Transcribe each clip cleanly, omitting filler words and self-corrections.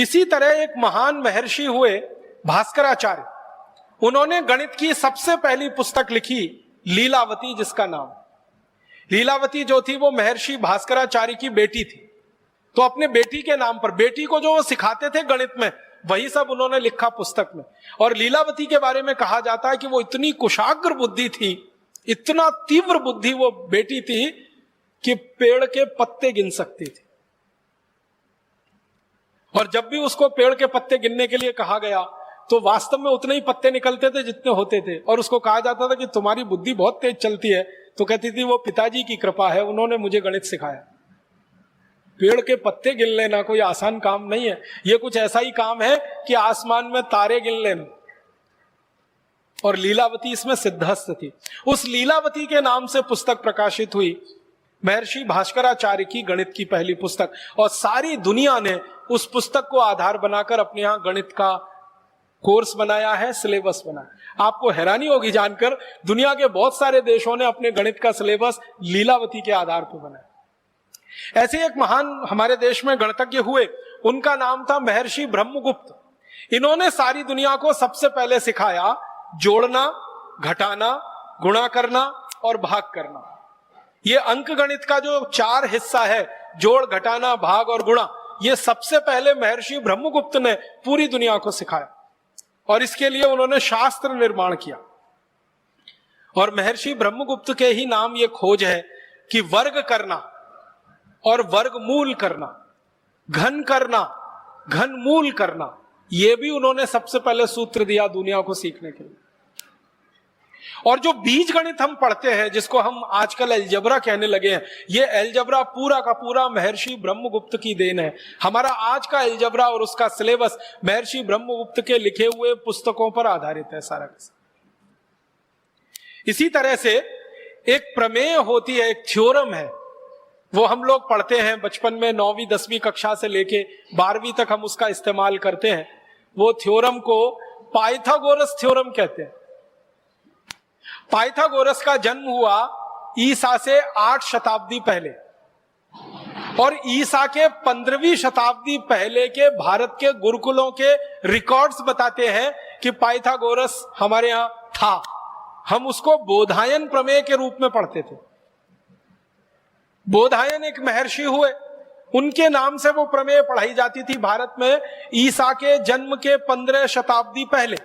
इसी तरह एक महान महर्षि हुए भास्कराचार्य, उन्होंने गणित की सबसे पहली पुस्तक लिखी लीलावती, जिसका नाम लीलावती जो थी वो महर्षि भास्कराचार्य की बेटी थी। तो अपने बेटी के नाम पर, बेटी को जो वो सिखाते थे गणित में, वही सब उन्होंने लिखा पुस्तक में। और लीलावती के बारे में कहा जाता है कि वो इतनी कुशाग्र बुद्धि थी, इतना तीव्र बुद्धि वो बेटी थी कि पेड़ के पत्ते गिन सकती थी। और जब भी उसको पेड़ के पत्ते गिनने के लिए कहा गया तो वास्तव में उतने ही पत्ते निकलते थे जितने होते थे। और उसको कहा जाता था कि तुम्हारी बुद्धि बहुत तेज चलती है, तो कहती थी वो पिताजी की कृपा है, उन्होंने मुझे गणित सिखाया। पेड़ के पत्ते गिन लेना कोई आसान काम नहीं है, ये कुछ ऐसा ही काम है कि आसमान में तारे गिन लेना। और लीलावती इसमें सिद्धहस्त थी। उस लीलावती के नाम से पुस्तक प्रकाशित हुई, महर्षि भास्कराचार्य की गणित की पहली पुस्तक। और सारी दुनिया ने उस पुस्तक को आधार बनाकर अपने यहां गणित का कोर्स बनाया है, सिलेबस बनाया। आपको हैरानी होगी जानकर, दुनिया के बहुत सारे देशों ने अपने गणित का सिलेबस लीलावती के आधार पर बनाया। ऐसे एक महान हमारे देश में गणितज्ञ हुए, उनका नाम था महर्षि ब्रह्मगुप्त। इन्होंने सारी दुनिया को सबसे पहले सिखाया जोड़ना, घटाना, गुणा करना और भाग करना। ये अंक गणित का जो 4 हिस्सा है, जोड़, घटाना, भाग और गुणा, ये सबसे पहले महर्षि ब्रह्मगुप्त ने पूरी दुनिया को सिखाया। और इसके लिए उन्होंने शास्त्र निर्माण किया। और महर्षि ब्रह्मगुप्त के ही नाम ये खोज है कि वर्ग करना और वर्गमूल करना, घन करना, घनमूल करना, यह भी उन्होंने सबसे पहले सूत्र दिया दुनिया को सीखने के लिए। और जो बीज गणित हम पढ़ते हैं, जिसको हम आजकल अलजेब्रा कहने लगे हैं, ये अलजेब्रा पूरा का पूरा महर्षि ब्रह्मगुप्त की देन है। हमारा आज का अलजेब्रा और उसका सिलेबस महर्षि ब्रह्मगुप्त के लिखे हुए पुस्तकों पर आधारित है सारा का सारा। इसी तरह से एक प्रमेय होती है, एक थ्योरम है, वो हम लोग पढ़ते हैं बचपन में, 9वीं 10वीं कक्षा से लेके 12वीं तक हम उसका इस्तेमाल करते हैं। वो थ्योरम को पाइथागोरस थ्योरम कहते हैं। पाइथागोरस का जन्म हुआ ईसा से 8 शताब्दी पहले, और ईसा के 15वीं शताब्दी पहले के भारत के गुरुकुलों के रिकॉर्ड्स बताते हैं कि पाइथागोरस हमारे यहां था। हम उसको बोधायन प्रमेय के रूप में पढ़ते थे। बोधायन एक महर्षि हुए, उनके नाम से वो प्रमेय पढ़ाई जाती थी भारत में ईसा के जन्म के 15 शताब्दी पहले,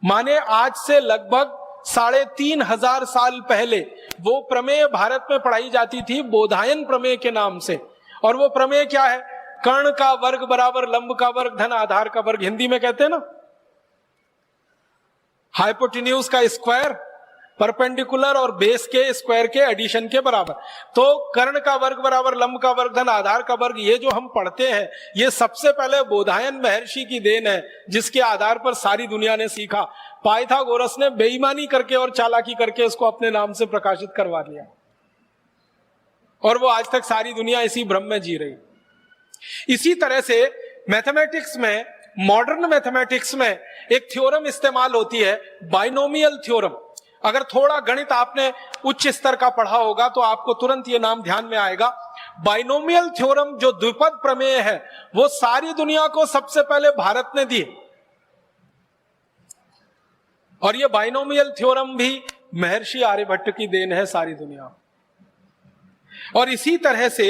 माने आज से लगभग 3500 साल पहले वो प्रमेय भारत में पढ़ाई जाती थी बोधायन प्रमेय के नाम से। और वो प्रमेय क्या है? कर्ण का वर्ग बराबर लंब का वर्ग धन आधार का वर्ग, हिंदी में कहते हैं ना, हाइपोटेन्यूज का स्क्वायर परपेंडिकुलर और बेस के स्क्वायर के एडिशन के बराबर। तो कर्ण का वर्ग बराबर लंब का वर्ग धन आधार का वर्ग, ये जो हम पढ़ते हैं, ये सबसे पहले बोधायन महर्षि की देन है, जिसके आधार पर सारी दुनिया ने सीखा। पाइथागोरस ने बेईमानी करके और चालाकी करके इसको अपने नाम से प्रकाशित करवा दिया, और वो आज तक सारी दुनिया इसी भ्रम में जी रही। इसी तरह से मैथमेटिक्स में, मॉडर्न मैथमेटिक्स में एक थ्योरम इस्तेमाल होती है, बाइनोमियल थ्योरम। अगर थोड़ा गणित आपने उच्च स्तर का पढ़ा होगा तो आपको तुरंत ये नाम ध्यान में आएगा। बाइनोमियल थ्योरम जो द्विपद प्रमेय है, वो सारी दुनिया को सबसे पहले भारत ने दी, और ये बाइनोमियल थ्योरम भी महर्षि आर्यभट्ट की देन है सारी दुनिया। और इसी तरह से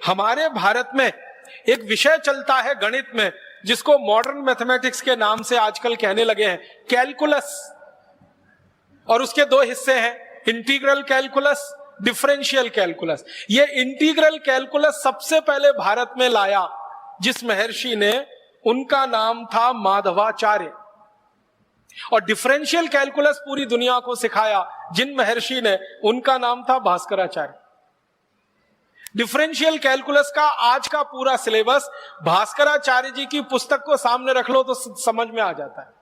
हमारे भारत में एक विषय चलता है गणित में, जिसको मॉडर्न मैथमेटिक्स के नाम से आजकल कहने लगे हैं, कैलकुलस। और उसके 2 हिस्से हैं, इंटीग्रल कैलकुलस, डिफरेंशियल कैलकुलस। ये इंटीग्रल कैलकुलस सबसे पहले भारत में लाया जिस महर्षि ने, उनका नाम था माधवाचार्य। और डिफरेंशियल कैलकुलस पूरी दुनिया को सिखाया जिन महर्षि ने, उनका नाम था भास्कराचार्य। डिफरेंशियल कैलकुलस का आज का पूरा सिलेबस भास्कराचार्य जी की पुस्तक को सामने रख लो तो समझ में आ जाता है।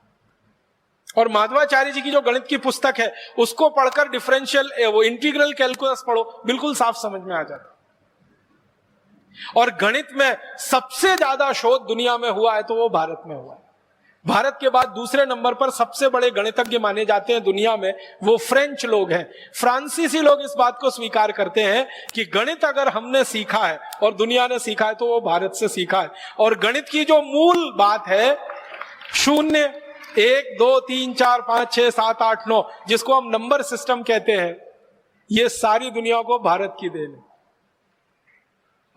और माधवाचार्य जी की जो गणित की पुस्तक है, उसको पढ़कर डिफरेंशियल, वो इंटीग्रल कैलकुलस पढ़ो, बिल्कुल साफ समझ में आ जाता है। और गणित में सबसे ज्यादा शोध दुनिया में हुआ है तो वो भारत में हुआ है। भारत के बाद दूसरे नंबर पर सबसे बड़े गणितज्ञ माने जाते हैं दुनिया में, वो फ्रेंच लोग हैं। फ्रांसीसी लोग इस बात को स्वीकार करते हैं कि गणित अगर हमने सीखा है और दुनिया ने सीखा है तो वो भारत से सीखा है। और गणित की जो मूल बात है, शून्य, 1 2 3 4 5 6 7 8 9, जिसको हम नंबर सिस्टम कहते हैं, ये सारी दुनिया को भारत की देन है।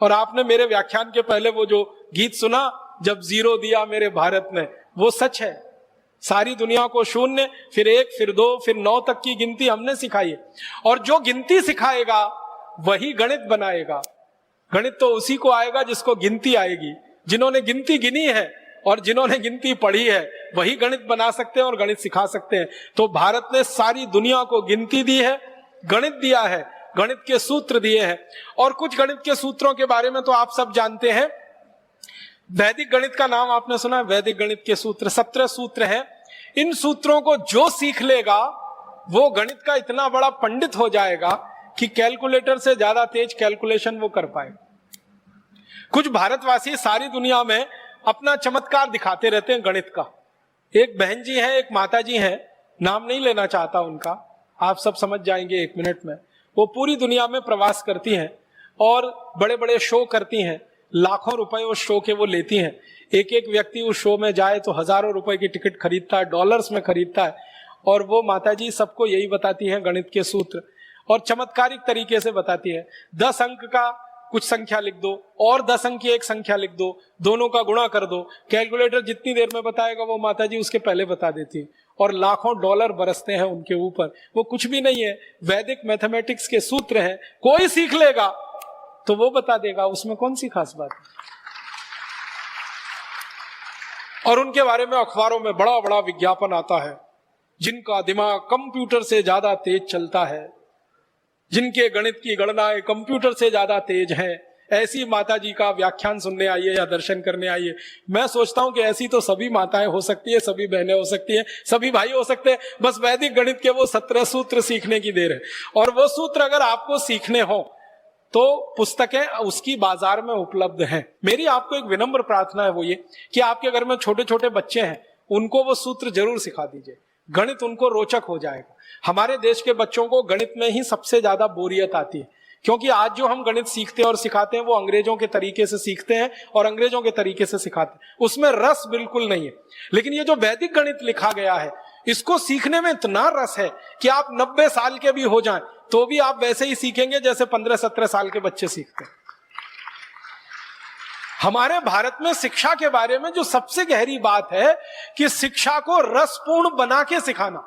और आपने मेरे व्याख्यान के पहले वो जो गीत सुना, जब 0 दिया मेरे भारत ने, वो सच है। सारी दुनिया को शून्य, फिर 1, फिर 2, फिर 9 तक की गिनती हमने सिखाई है। और जो गिनती सिखाएगा वही गणित बनाएगा। गणित तो उसी को आएगा जिसको गिनती आएगी। जिन्होंने गिनती गिनी है और जिन्होंने गिनती पढ़ी है वही गणित बना सकते हैं और गणित सिखा सकते हैं। तो भारत ने सारी दुनिया को गिनती दी है, गणित दिया है, गणित के सूत्र दिए हैं। और कुछ गणित के सूत्रों के बारे में तो आप सब जानते हैं। वैदिक गणित का नाम आपने सुना है? वैदिक गणित के सूत्र 17 सूत्र हैं। इन सूत्रों को जो सीख लेगा वो गणित का इतना बड़ा पंडित हो जाएगा कि कैलकुलेटर से ज्यादा तेज कैलकुलेशन वो कर पाए। कुछ भारतवासी सारी दुनिया में अपना चमत्कार दिखाते रहते हैं गणित का। एक बहन जी है, एक माता जी है, नाम नहीं लेना चाहता उनका, आप सब समझ जाएंगे 1 मिनट में। वो पूरी दुनिया में प्रवास करती हैं और बड़े बड़े शो करती हैं। लाखों रुपए उस शो के वो लेती हैं। एक एक व्यक्ति उस शो में जाए तो हजारों रुपए की टिकट खरीदता है, डॉलर्स में खरीदता है। और वो माताजी सबको यही बताती हैं गणित के सूत्र, और चमत्कारिक तरीके से बताती है। 10 अंक का कुछ संख्या लिख दो और 10 अंक की एक संख्या लिख दो, दोनों का गुणा कर दो। कैलकुलेटर जितनी देर में बताएगा वो माताजी उसके पहले बता देती है। और लाखों डॉलर बरसते हैं उनके ऊपर। वो कुछ भी नहीं है, वैदिक मैथमेटिक्स के सूत्र हैं। कोई सीख लेगा तो वो बता देगा, उसमें कौन सी खास बात है। और उनके बारे में अखबारों में बड़ा बड़ा विज्ञापन आता है, जिनका दिमाग कंप्यूटर से ज्यादा तेज चलता है, जिनके गणित की गणनाएं कंप्यूटर से ज्यादा तेज हैं, ऐसी माता जी का व्याख्यान सुनने आइए या दर्शन करने आइए। मैं सोचता हूं कि ऐसी तो सभी माताएं हो सकती है, सभी बहनें हो सकती हैं, सभी भाई हो सकते हैं। बस वैदिक गणित के वो 17 सूत्र सीखने की देर है। और वो सूत्र अगर आपको सीखने हो तो पुस्तकें उसकी बाजार में उपलब्ध हैं। मेरी आपको एक विनम्र प्रार्थना है, वो ये कि आपके घर में छोटे छोटे बच्चे हैं, उनको वो सूत्र जरूर सिखा दीजिए। गणित उनको रोचक हो जाएगा। हमारे देश के बच्चों को गणित में ही सबसे ज्यादा बोरियत आती है, क्योंकि आज जो हम गणित सीखते हैं और सिखाते हैं वो अंग्रेजों के तरीके से सीखते हैं और अंग्रेजों के तरीके से सिखाते हैं। उसमें रस बिल्कुल नहीं है। लेकिन ये जो वैदिक गणित लिखा गया है, इसको सीखने में इतना रस है कि आप 90 साल के भी हो जाएं तो भी आप वैसे ही सीखेंगे जैसे 15-17 साल के बच्चे सीखते हैं। हमारे भारत में शिक्षा के बारे में जो सबसे गहरी बात है कि शिक्षा को रसपूर्ण बना के सिखाना,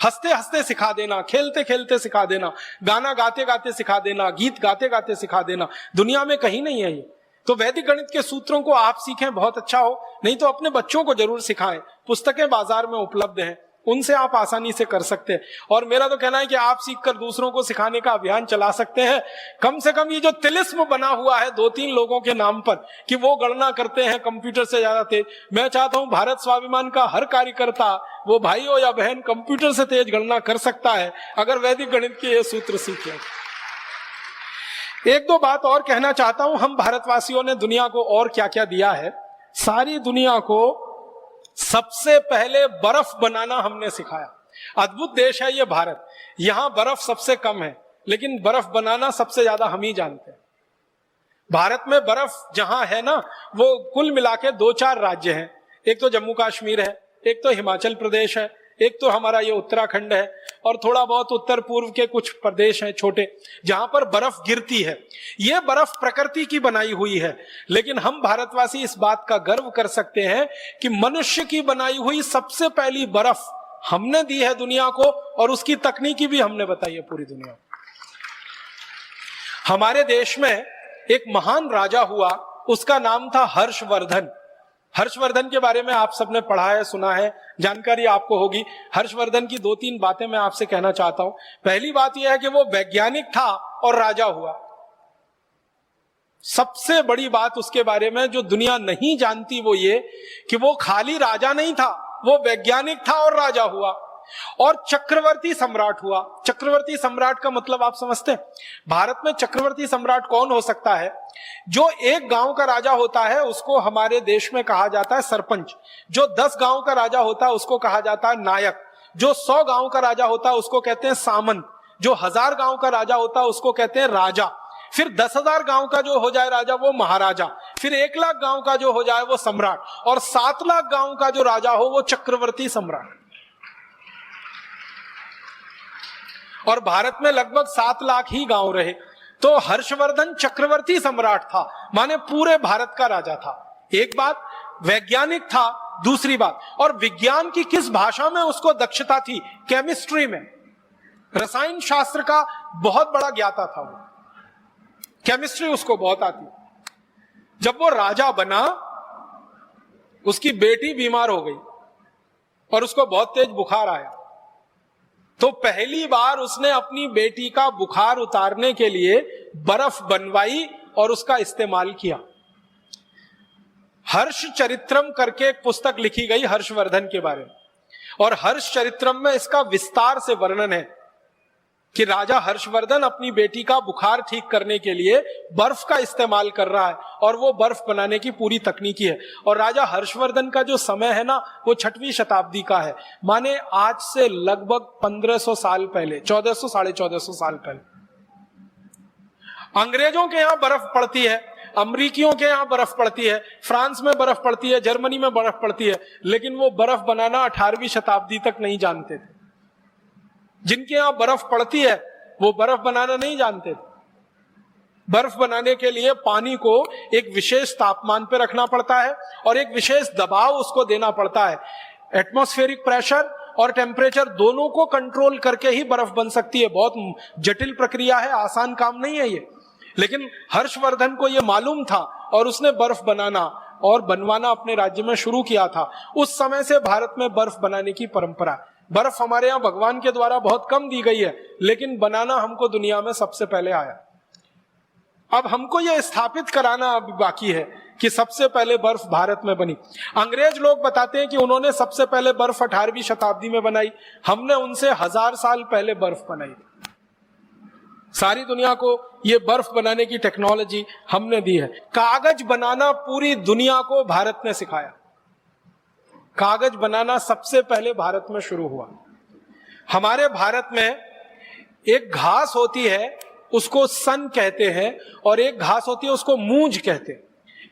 हंसते हंसते सिखा देना, खेलते खेलते सिखा देना, गाना गाते गाते सिखा देना, गीत गाते गाते सिखा देना, दुनिया में कहीं नहीं है ये। तो वैदिक गणित के सूत्रों को आप सीखें, बहुत अच्छा हो। नहीं तो अपने बच्चों को जरूर सिखाएं। पुस्तकें बाजार में उपलब्ध हैं, उनसे आप आसानी से कर सकते हैं। और मेरा तो कहना है कि आप सीखकर दूसरों को सिखाने का अभियान चला सकते हैं। कम से कम ये जो तिलिस्म बना हुआ है 2-3 लोगों के नाम पर कि वो गणना करते हैं कंप्यूटर से ज्यादा तेज, मैं चाहता हूं भारत स्वाभिमान का हर कार्यकर्ता, वो भाई हो या बहन, कंप्यूटर से तेज गणना कर सकता है अगर वैदिक गणित के ये सूत्र सीखे। 1-2 बात और कहना चाहता हूं। हम भारतवासियों ने दुनिया को और क्या क्या दिया है। सारी दुनिया को सबसे पहले बर्फ बनाना हमने सिखाया। अद्भुत देश है ये भारत। यहां बर्फ सबसे कम है, लेकिन बर्फ बनाना सबसे ज्यादा हम ही जानते हैं। भारत में बर्फ जहां है ना, वो कुल मिला के 2-4 राज्य हैं। एक तो जम्मू कश्मीर है, एक तो हिमाचल प्रदेश है, एक तो हमारा ये उत्तराखंड है, और थोड़ा बहुत उत्तर पूर्व के कुछ प्रदेश हैं छोटे, जहां पर बर्फ गिरती है। ये बर्फ प्रकृति की बनाई हुई है। लेकिन हम भारतवासी इस बात का गर्व कर सकते हैं कि मनुष्य की बनाई हुई सबसे पहली बर्फ हमने दी है दुनिया को, और उसकी तकनीकी भी हमने बताई है पूरी दुनिया को। हमारे देश में एक महान राजा हुआ, उसका नाम था हर्षवर्धन। हर्षवर्धन के बारे में आप सबने पढ़ा है, सुना है, जानकारी आपको होगी। हर्षवर्धन की 2-3 बातें मैं आपसे कहना चाहता हूं। पहली बात यह है कि वो वैज्ञानिक था और राजा हुआ। सबसे बड़ी बात उसके बारे में जो दुनिया नहीं जानती वो ये कि वो खाली राजा नहीं था, वो वैज्ञानिक था और राजा हुआ। और चक्रवर्ती सम्राट हुआ। चक्रवर्ती सम्राट का मतलब आप समझते हैं? भारत में चक्रवर्ती सम्राट कौन हो सकता है? जो एक गांव का राजा होता है उसको हमारे देश में कहा जाता है सरपंच। जो 10 गांव का राजा होता है उसको कहा जाता है नायक। जो 100 गांव का राजा होता है उसको कहते हैं सामंत। जो 1000 गांव का राजा होता है उसको कहते हैं राजा। फिर 10,000 गांव का जो हो जाए राजा वो महाराजा। फिर 1,00,000 गांव का जो हो जाए वो सम्राट। और 7,00,000 गांव का जो राजा हो वो चक्रवर्ती सम्राट। और भारत में लगभग 7,00,000 ही गांव रहे। तो हर्षवर्धन चक्रवर्ती सम्राट था, माने पूरे भारत का राजा था। एक बात, वैज्ञानिक था। दूसरी बात, और विज्ञान की किस भाषा में उसको दक्षता थी? केमिस्ट्री में। रसायन शास्त्र का बहुत बड़ा ज्ञाता था वो, केमिस्ट्री उसको बहुत आती। जब वो राजा बना, उसकी बेटी बीमार हो गई और उसको बहुत तेज बुखार आया। तो पहली बार उसने अपनी बेटी का बुखार उतारने के लिए बर्फ बनवाई और उसका इस्तेमाल किया। हर्ष चरित्रम करके एक पुस्तक लिखी गई हर्षवर्धन के बारे में, और हर्ष चरित्रम में इसका विस्तार से वर्णन है कि राजा हर्षवर्धन अपनी बेटी का बुखार ठीक करने के लिए बर्फ का इस्तेमाल कर रहा है, और वो बर्फ बनाने की पूरी तकनीकी है। और राजा हर्षवर्धन का जो समय है ना, वो 6वीं शताब्दी का है, माने आज से लगभग 1500 साल पहले, 1400 साढ़े 1400 साल पहले। अंग्रेजों के यहां बर्फ पड़ती है, अमरीकियों के यहां बर्फ पड़ती है, फ्रांस में बर्फ पड़ती है, जर्मनी में बर्फ पड़ती है, लेकिन वो बर्फ बनाना 18वीं शताब्दी तक नहीं जानते थे। जिनके यहां बर्फ पड़ती है वो बर्फ बनाना नहीं जानते थे। बर्फ बनाने के लिए पानी को एक विशेष तापमान पर रखना पड़ता है और एक विशेष दबाव उसको देना पड़ता है। एटमॉस्फेरिक प्रेशर और टेम्परेचर दोनों को कंट्रोल करके ही बर्फ बन सकती है। बहुत जटिल प्रक्रिया है, आसान काम नहीं है ये। लेकिन हर्षवर्धन को ये मालूम था और उसने बर्फ बनाना और बनवाना अपने राज्य में शुरू किया था। उस समय से भारत में बर्फ बनाने की परंपरा है। बर्फ हमारे यहाँ भगवान के द्वारा बहुत कम दी गई है, लेकिन बनाना हमको दुनिया में सबसे पहले आया। अब हमको यह स्थापित कराना अभी बाकी है कि सबसे पहले बर्फ भारत में बनी। अंग्रेज लोग बताते हैं कि उन्होंने सबसे पहले बर्फ 18वीं शताब्दी में बनाई। हमने उनसे 1000 साल पहले बर्फ बनाई। सारी दुनिया को यह बर्फ बनाने की टेक्नोलॉजी हमने दी है। कागज बनाना पूरी दुनिया को भारत ने सिखाया। कागज बनाना सबसे पहले भारत में शुरू हुआ। हमारे भारत में एक घास होती है, उसको सन कहते हैं, और एक घास होती है उसको मूंज कहते हैं।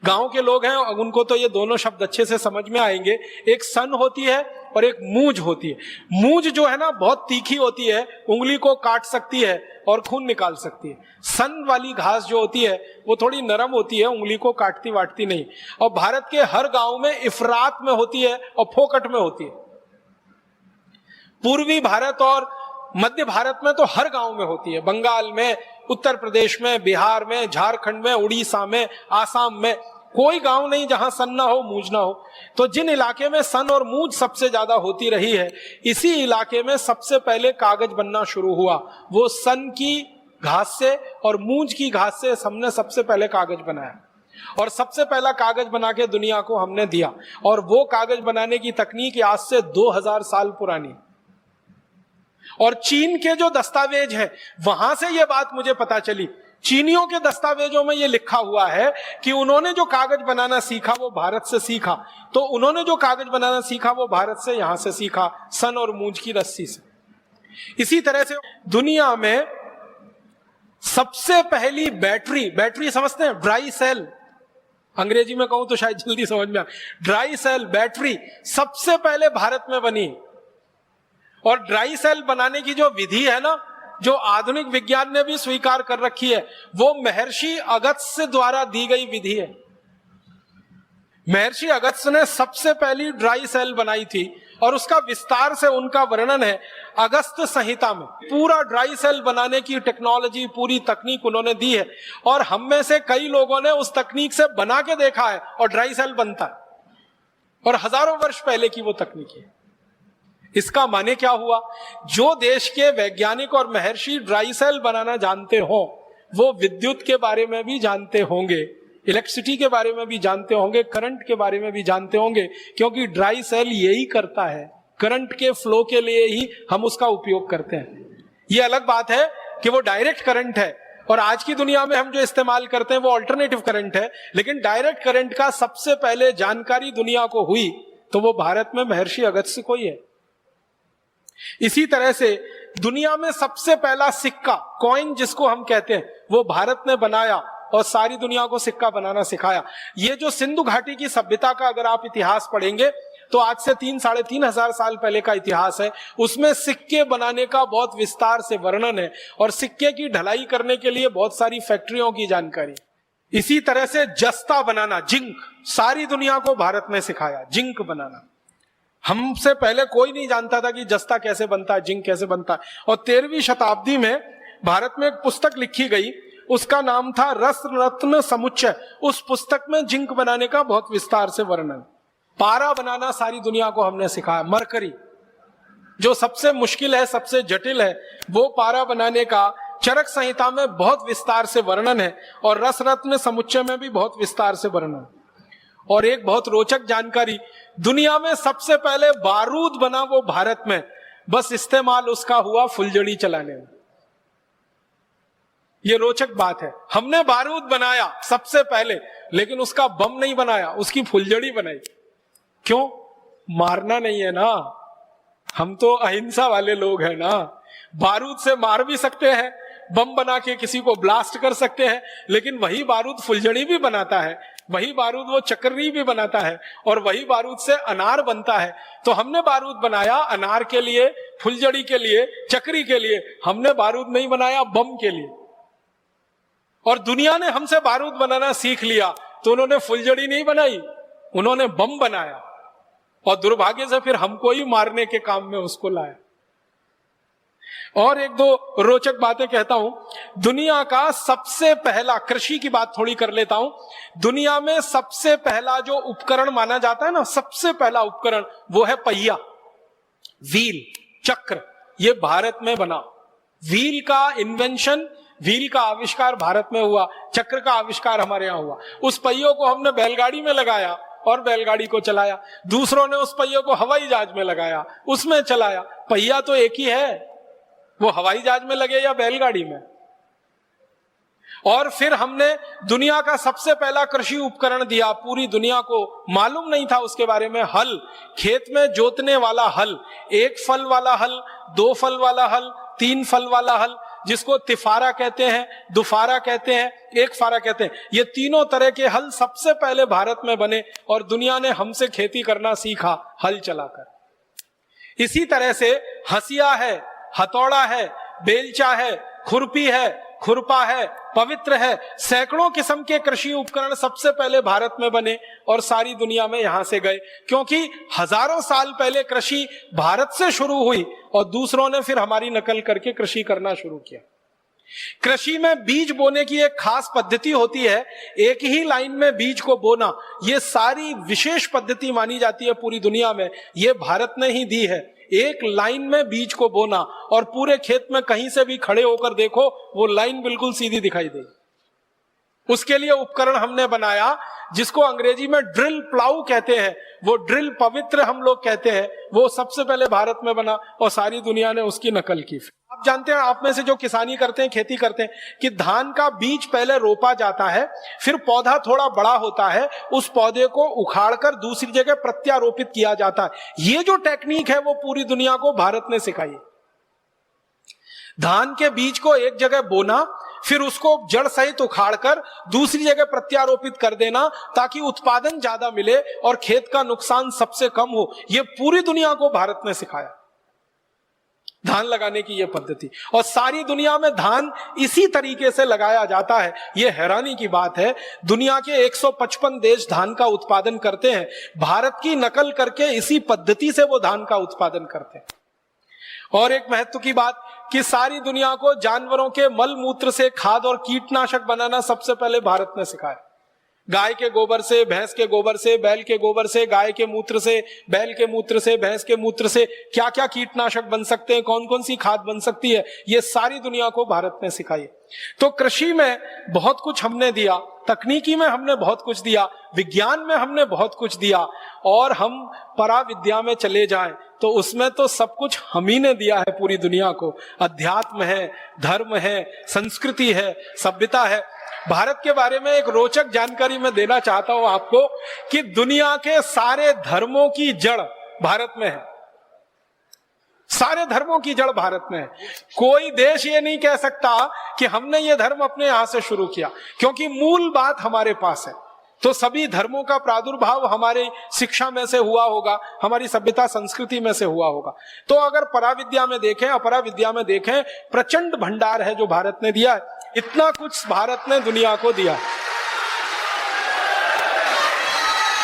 गांव के लोग हैं उनको तो ये दोनों शब्द अच्छे से समझ में आएंगे। एक सन होती है और एक मूंज होती है। मूंज जो है ना बहुत तीखी होती है, उंगली को काट सकती है और खून निकाल सकती है। सन वाली घास जो होती है वो थोड़ी नरम होती है, उंगली को काटती वाटती नहीं। और भारत के हर गांव में इफरात में होती है और फोकट में होती है। पूर्वी भारत और मध्य भारत में तो हर गांव में होती है। बंगाल में, उत्तर प्रदेश में, बिहार में, झारखंड में, उड़ीसा में, आसाम में कोई गांव नहीं जहां सन ना हो, मूंज ना हो। तो जिन इलाके में सन और मूंज सबसे ज्यादा होती रही है, इसी इलाके में सबसे पहले कागज बनना शुरू हुआ। वो सन की घास से और मूंज की घास से हमने सबसे पहले कागज बनाया, और सबसे पहला कागज बना के दुनिया को हमने दिया। और वो कागज बनाने की तकनीक आज से 2000 साल पुरानी। और चीन के जो दस्तावेज है, वहां से ये बात मुझे पता चली। चीनियों के दस्तावेजों में ये लिखा हुआ है कि उन्होंने जो कागज बनाना सीखा वो भारत से सीखा। तो उन्होंने जो कागज बनाना सीखा वो भारत से, यहां से सीखा, सन और मूंज की रस्सी से। इसी तरह से दुनिया में सबसे पहली बैटरी समझते हैं? ड्राई सेल, अंग्रेजी में कहूं तो शायद जल्दी समझ में आए। ड्राई सेल बैटरी सबसे पहले भारत में बनी। और ड्राई सेल बनाने की जो विधि है ना, जो आधुनिक विज्ञान ने भी स्वीकार कर रखी है, वो महर्षि अगस्त्य द्वारा दी गई विधि है। महर्षि अगस्त्य ने सबसे पहली ड्राई सेल बनाई थी और उसका विस्तार से उनका वर्णन है अगस्त्य संहिता में। पूरा ड्राई सेल बनाने की टेक्नोलॉजी, पूरी तकनीक उन्होंने दी है, और हम में से कई लोगों ने उस तकनीक से बना के देखा है और ड्राई सेल बनता है, और हजारों वर्ष पहले की वो तकनीक है। इसका माने क्या हुआ? जो देश के वैज्ञानिक और महर्षि ड्राई सेल बनाना जानते हो, वो विद्युत के बारे में भी जानते होंगे, इलेक्ट्रिसिटी के बारे में भी जानते होंगे, करंट के बारे में भी जानते होंगे, क्योंकि ड्राई सेल यही करता है करंट के फ्लो के लिए ही हम उसका उपयोग करते हैं। ये अलग बात है कि वो डायरेक्ट करंट है, और आज की दुनिया में हम जो इस्तेमाल करते हैं वो अल्टरनेटिव करंट है, लेकिन डायरेक्ट करंट का सबसे पहले जानकारी दुनिया को हुई तो वो भारत में महर्षि अगस्त्य को ही है। इसी तरह से दुनिया में सबसे पहला सिक्का, कॉइन जिसको हम कहते हैं, वो भारत ने बनाया और सारी दुनिया को सिक्का बनाना सिखाया। ये जो सिंधु घाटी की सभ्यता का अगर आप इतिहास पढ़ेंगे तो आज से 3-3.5 साल पहले का इतिहास है, उसमें सिक्के बनाने का बहुत विस्तार से वर्णन है और सिक्के की ढलाई करने के लिए बहुत सारी फैक्ट्रियों की जानकारी। इसी तरह से जस्ता बनाना, जिंक, सारी दुनिया को भारत ने सिखाया जिंक बनाना। हमसे पहले कोई नहीं जानता था कि जस्ता कैसे बनता है, जिंक कैसे बनता है। और 13वीं शताब्दी में भारत में एक पुस्तक लिखी गई, उसका नाम था रस रत्न समुच्चय। उस पुस्तक में जिंक बनाने का बहुत विस्तार से वर्णन। पारा बनाना सारी दुनिया को हमने सिखाया। मरकरी जो सबसे मुश्किल है, सबसे जटिल है, वो पारा बनाने का चरक संहिता में बहुत विस्तार से वर्णन है और रस रत्न समुच्चय में भी बहुत विस्तार से वर्णन। और एक बहुत रोचक जानकारी, दुनिया में सबसे पहले बारूद बना वो भारत में, बस इस्तेमाल उसका हुआ फुलझड़ी चलाने में। ये रोचक बात है, हमने बारूद बनाया सबसे पहले, लेकिन उसका बम नहीं बनाया, उसकी फुलझड़ी बनाई। क्यों? मारना नहीं है ना, हम तो अहिंसा वाले लोग हैं ना। बारूद से मार भी सकते हैं, बम बना के किसी को ब्लास्ट कर सकते हैं, लेकिन वही बारूद फुलझड़ी भी बनाता है, वही बारूद वो चक्री भी बनाता है, और वही बारूद से अनार बनता है। तो हमने बारूद बनाया अनार के लिए, फुलझड़ी के लिए, चक्री के लिए, हमने बारूद नहीं बनाया बम के लिए। और दुनिया ने हमसे बारूद बनाना सीख लिया तो उन्होंने फुलझड़ी नहीं बनाई, उन्होंने बम बनाया, और दुर्भाग्य से फिर हमको ही मारने के काम में उसको लाया। और एक दो रोचक बातें कहता हूं। दुनिया का सबसे पहला, कृषि की बात थोड़ी कर लेता हूं, दुनिया में सबसे पहला जो उपकरण माना जाता है ना, सबसे पहला उपकरण, वो है पहिया, व्हील, चक्र। ये भारत में बना। व्हील का इन्वेंशन, व्हील का आविष्कार भारत में हुआ, चक्र का आविष्कार हमारे यहां हुआ। उस पहियों को हमने बैलगाड़ी में लगाया और बैलगाड़ी को चलाया, दूसरों ने उस पहियों को हवाई जहाज में लगाया, उसमें चलाया। पहिया तो एक ही है, वो हवाई जहाज में लगे या बैलगाड़ी में। और फिर हमने दुनिया का सबसे पहला कृषि उपकरण दिया, पूरी दुनिया को मालूम नहीं था उसके बारे में, हल, खेत में जोतने वाला हल, 1 फल वाला हल, 2 फल वाला हल, 3 फल वाला हल, जिसको तिफारा कहते हैं, दुफारा कहते हैं, 1 फारा कहते हैं। ये तीनों तरह के हल सबसे पहले भारत में बने और दुनिया ने हमसे खेती करना सीखा हल चलाकर। इसी तरह से हसिया है, हथौड़ा है, बेलचा है, खुरपी है, खुरपा है, पवित्र है, सैकड़ों किस्म के कृषि उपकरण सबसे पहले भारत में बने और सारी दुनिया में यहां से गए, क्योंकि हजारों साल पहले कृषि भारत से शुरू हुई और दूसरों ने फिर हमारी नकल करके कृषि करना शुरू किया। कृषि में बीज बोने की एक खास पद्धति होती है, एक ही लाइन में बीज को बोना, ये सारी विशेष पद्धति मानी जाती है पूरी दुनिया में, ये भारत ने ही दी है। एक लाइन में बीज को बोना और पूरे खेत में कहीं से भी खड़े होकर देखो वो लाइन बिल्कुल सीधी दिखाई देगी। उसके लिए उपकरण हमने बनाया जिसको अंग्रेजी में ड्रिल प्लाऊ कहते हैं, वो ड्रिल पवित्र हम लोग कहते हैं, वो सबसे पहले भारत में बना और सारी दुनिया ने उसकी नकल की। आप जानते हैं, आप में से जो किसानी करते हैं, खेती करते हैं, कि धान का बीज पहले रोपा जाता है, फिर पौधा थोड़ा बड़ा होता है, उस पौधे को उखाड़कर दूसरी जगह प्रत्यारोपित किया जाता है। ये जो टेक्निक है वो पूरी दुनिया को भारत ने सिखाई। धान के बीज को एक जगह बोना, फिर उसको जड़ सहित उखाड़कर दूसरी जगह प्रत्यारोपित कर देना ताकि उत्पादन ज्यादा मिले और खेत का नुकसान सबसे कम हो। यह पूरी दुनिया को भारत ने सिखाया, धान लगाने की यह पद्धति। और सारी दुनिया में धान इसी तरीके से लगाया जाता है। यह हैरानी की बात है, दुनिया के 155 देश धान का उत्पादन करते हैं, भारत की नकल करके इसी पद्धति से वो धान का उत्पादन करते हैं। और एक महत्व की बात कि सारी दुनिया को जानवरों के मल मूत्र से खाद और कीटनाशक बनाना सबसे पहले भारत ने सिखाया। गाय के गोबर से, भैंस के गोबर से, बैल के गोबर से, गाय के मूत्र से, बैल के मूत्र से, भैंस के मूत्र से क्या क्या कीटनाशक बन सकते हैं, कौन कौन सी खाद बन सकती है, ये सारी दुनिया को भारत ने सिखाई। तो कृषि में बहुत कुछ हमने दिया, तकनीकी में हमने बहुत कुछ दिया, विज्ञान में हमने बहुत कुछ दिया, और हम पराविद्या में चले जाएं तो उसमें तो सब कुछ हम ही ने दिया है पूरी दुनिया को। अध्यात्म है, धर्म है, संस्कृति है, सभ्यता है। भारत के बारे में एक रोचक जानकारी मैं देना चाहता हूं आपको कि दुनिया के सारे धर्मों की जड़ भारत में है। सारे धर्मों की जड़ भारत में है। कोई देश ये नहीं कह सकता कि हमने ये धर्म अपने यहां से शुरू किया, क्योंकि मूल बात हमारे पास है। तो सभी धर्मों का प्रादुर्भाव हमारे शिक्षा में से हुआ होगा, हमारी सभ्यता संस्कृति में से हुआ होगा। तो अगर पराविद्या में देखें, अपराविद्या में देखें, प्रचंड भंडार है जो भारत ने दिया है। इतना कुछ भारत ने दुनिया को दिया।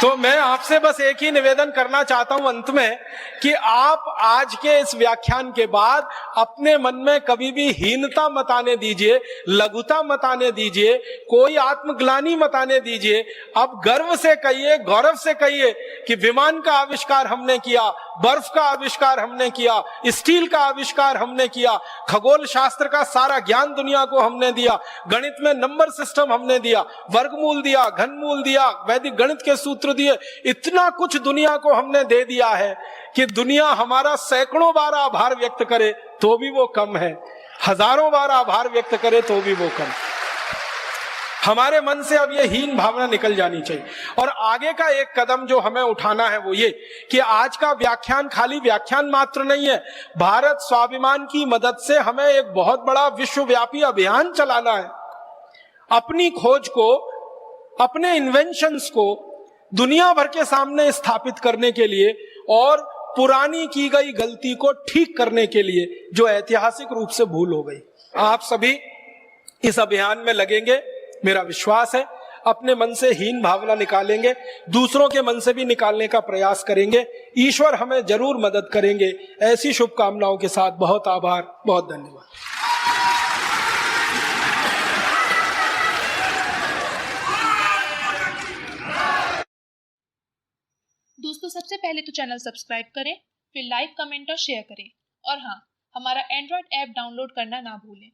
तो मैं आपसे बस एक ही निवेदन करना चाहता हूं अंत में कि आप आज के इस व्याख्यान के बाद अपने मन में कभी भी हीनता मत आने दीजिए, लघुता मत आने दीजिए, कोई आत्मग्लानि मत आने दीजिए। अब गर्व से कहिए, गौरव से कहिए कि विमान का आविष्कार हमने किया, बर्फ का आविष्कार हमने किया, स्टील का आविष्कार हमने किया, खगोल शास्त्र का सारा ज्ञान दुनिया को हमने दिया, गणित में नंबर सिस्टम हमने दिया, वर्गमूल दिया, घनमूल दिया, वैदिक गणित के सूत्र दिए। इतना कुछ दुनिया को हमने दे दिया है कि दुनिया हमारा सैकड़ों बार आभार व्यक्त करे तो भी वो कम है, हजारों बार आभार व्यक्त करे तो भी वो कम। हमारे मन से अब ये हीन भावना निकल जानी चाहिए। और आगे का एक कदम जो हमें उठाना है वो ये कि आज का व्याख्यान खाली व्याख्यान मात्र नहीं है। भारत स्वाभिमान की मदद से हमें एक बहुत बड़ा विश्वव्यापी अभियान चलाना है, अपनी खोज को, अपने इन्वेंशंस को दुनिया भर के सामने स्थापित करने के लिए और पुरानी की गई गलती को ठीक करने के लिए जो ऐतिहासिक रूप से भूल हो गई। आप सभी इस अभियान में लगेंगे, मेरा विश्वास है। अपने मन से हीन भावना निकालेंगे, दूसरों के मन से भी निकालने का प्रयास करेंगे। ईश्वर हमें जरूर मदद करेंगे। ऐसी शुभकामनाओं के साथ बहुत आभार, बहुत धन्यवाद। दोस्तों, सबसे पहले तो चैनल सब्सक्राइब करें, फिर लाइक, कमेंट और शेयर करें। और हाँ, हमारा एंड्रॉयड ऐप डाउनलोड करना ना भूलें।